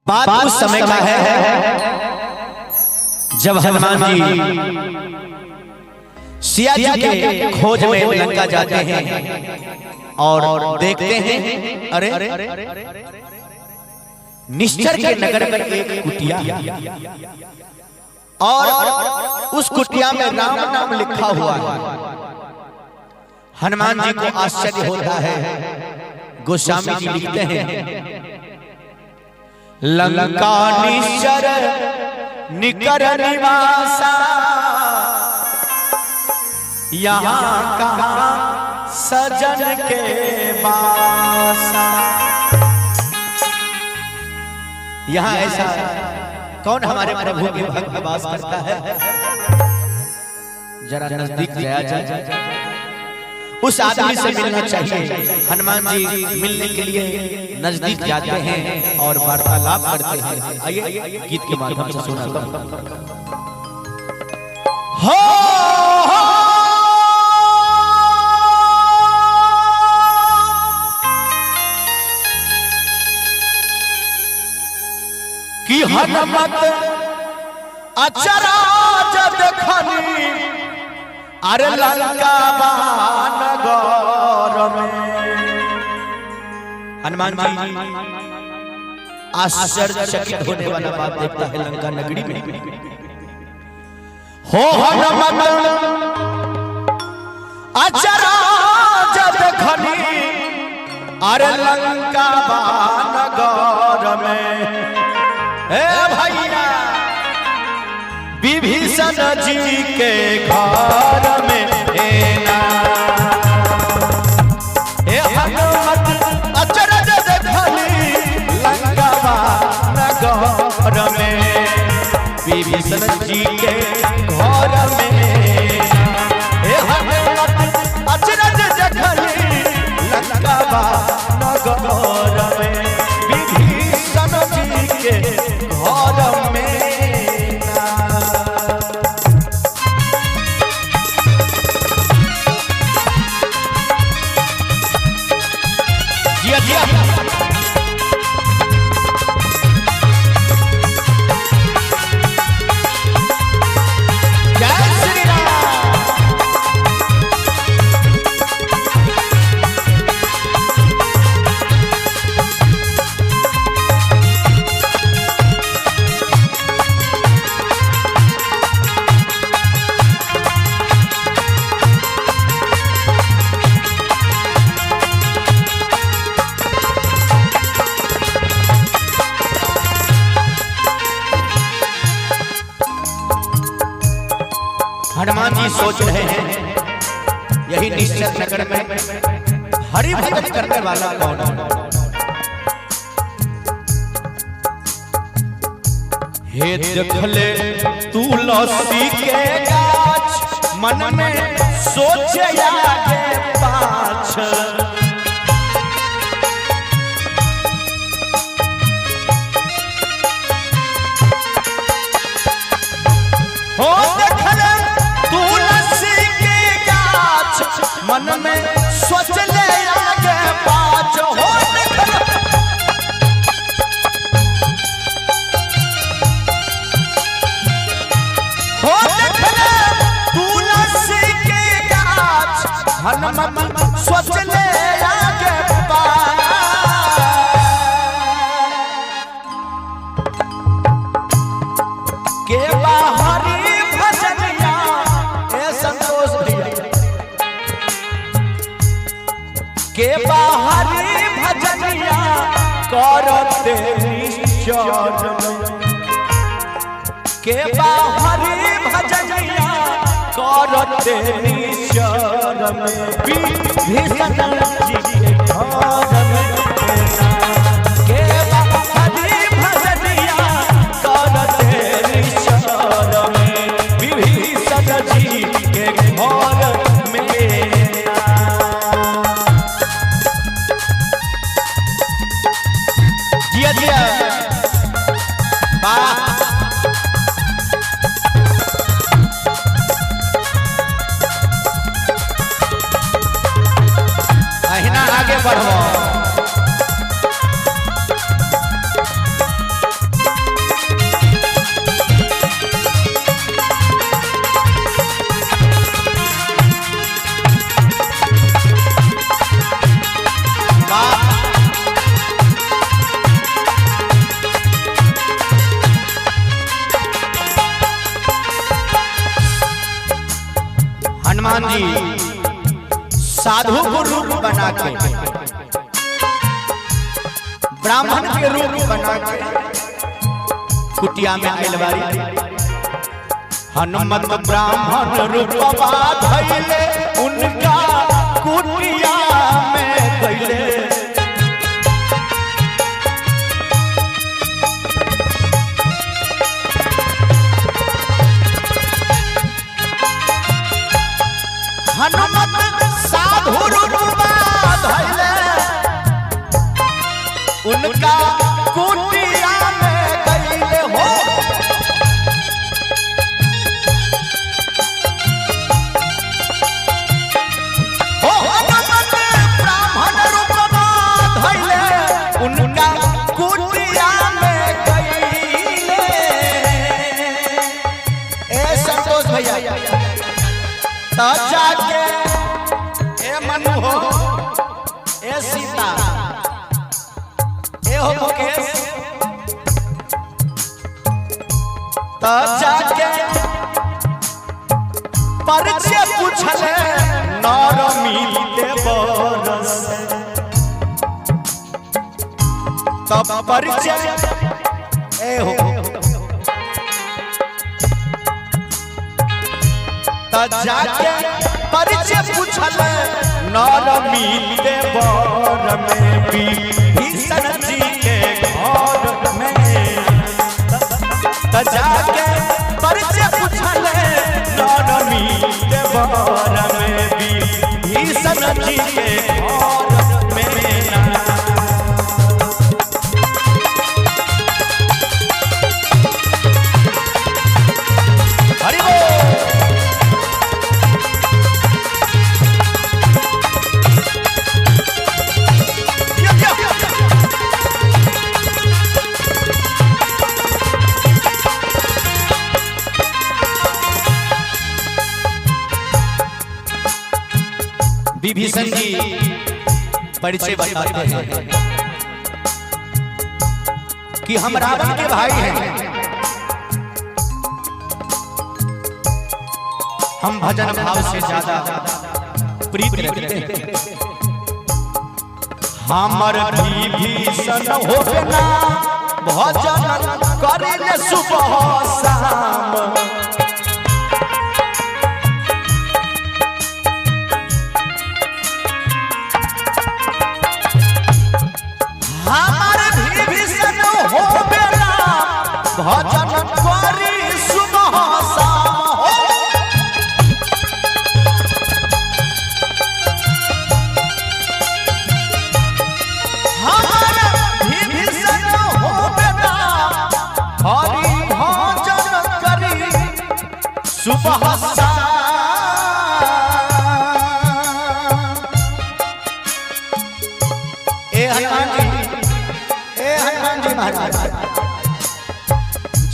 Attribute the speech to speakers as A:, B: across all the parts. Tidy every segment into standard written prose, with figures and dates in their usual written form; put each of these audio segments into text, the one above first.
A: बात उस समय का है जब हनुमान जी सिया जी के खोज में लंका जाते हैं और देखते हैं अरे निश्चर के नगर में एक कुटिया और उस कुटिया में राम नाम लिखा हुआ है। हनुमान जी को आश्चर्य होता है। गोस्वामी जी लिखते हैं लंका निश्चर निकर निवासा यहाँ कहाँ सजन के बासा। यहाँ ऐसा कौन हमारे प्रभु के भक्त वास करता है? जरा नजदीक जाया जाए, उस आदमी से मिलना चाहिए। हनुमान जी मिलने के लिए नजदीक जाते हैं और वार्तालाप करते हैं। आइए गीत के माध्यम से सुनाता हूं। कि हनुमत अचराज देखनी अरे लंका नगर में। हनुमान जी आश्चर्यचकित होने वाला बात देखता है लंका नगरी में। हो हनुमत अचराज देखनी अरे लंका नगर में। भैया विभीषण जी के घर में हनुमत अचरज देखली लंका नगर में। विभीषण जी के घर में हनुमत अचरज देखली लंका नगर में। विभीषण जी के घर में हनुमान जी सोच रहे हैं यही निश्चर नगर में हरि भजन करने वाला कौन है? हे देखले तुलसी के गाछ मन में सोचे आगे पाछ। हो देखले तुलसी के गाछ मन में सोच ले आगे पाछ। हो देखले तुलसी के गाछ हनुमत सोच ले आगे पाछ। के बाहरी भजनिया ए संतोष के बाहरी भजनिया करते निश्चर के बाहरी भजनिया करते निश्चर में। विभीषण जी के घर में के बाहरी भजनिया करते निश्चर में। विभीषण जी के घर में अहिना जी साधु को रूप बना के, ब्राह्मण के रूप बना के कुटिया में आइलवारी। हनुमत ब्राह्मण रूपवा धइले उनका कुटिया में गइले। हनुमत साधु रूपवा धइले उनका कुटिया में गइले हो। हनुमत ब्राह्मण रूपवा धइले उनका कुटिया में गइले। ए संतोष भैया तो जाके ए मनु हो, ए सीता, ए हो मुकेश, तो जाके परिचय पूछले नर मिलते बरस। तब परिचय ए हो जाके परिचय पूछल नर मिलते बर में विभीषण जी के घर में। जाके परिचय पूछल नर मिलते बर में विभीषण जी के घर में। हरि बोल। विभीषण जी परिचय बताते हैं कि हम रावण के भाई हैं, हम भजन भाव से ज्यादा प्रीत रखते हैं। हमर विभीषण होवे ना भजन करेले सुबह शाम। भजन करी सुबह शाम हो। हमार विभीषण होवे ना हरि भजन करी सुबह शाम। ए हनुमान जी महाराज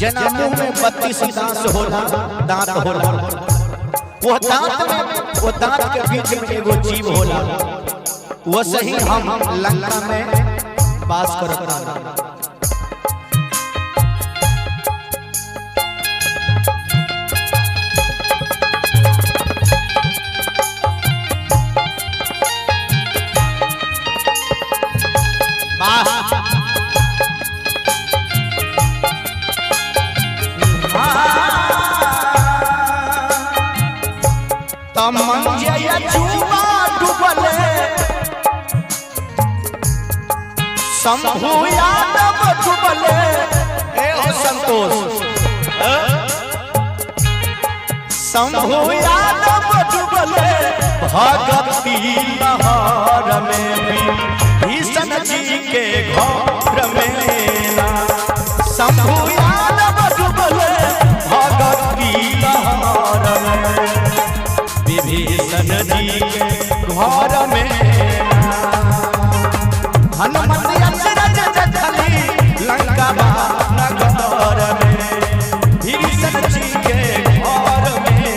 A: जना मुंह में 32 दांत होला, वो दांत के बीच में एगो जीव होला। वो सही हम लंका में वास करता। मंजया चुबा डुबले शंभु यादव डुबले। ए हो संतोष, शंभु यादव डुबले भगती लहर में विभीषण जी के घर में। शंभु यादव डुबले भगती लहर में विभीषण जी के घर में। हनुमत अचरज देखली लंका नगर में विभीषण जी के घर में।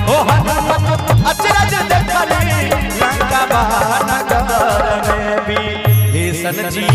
A: ओ हनुमत अचरज देखली लंका नगर में विभीषण जी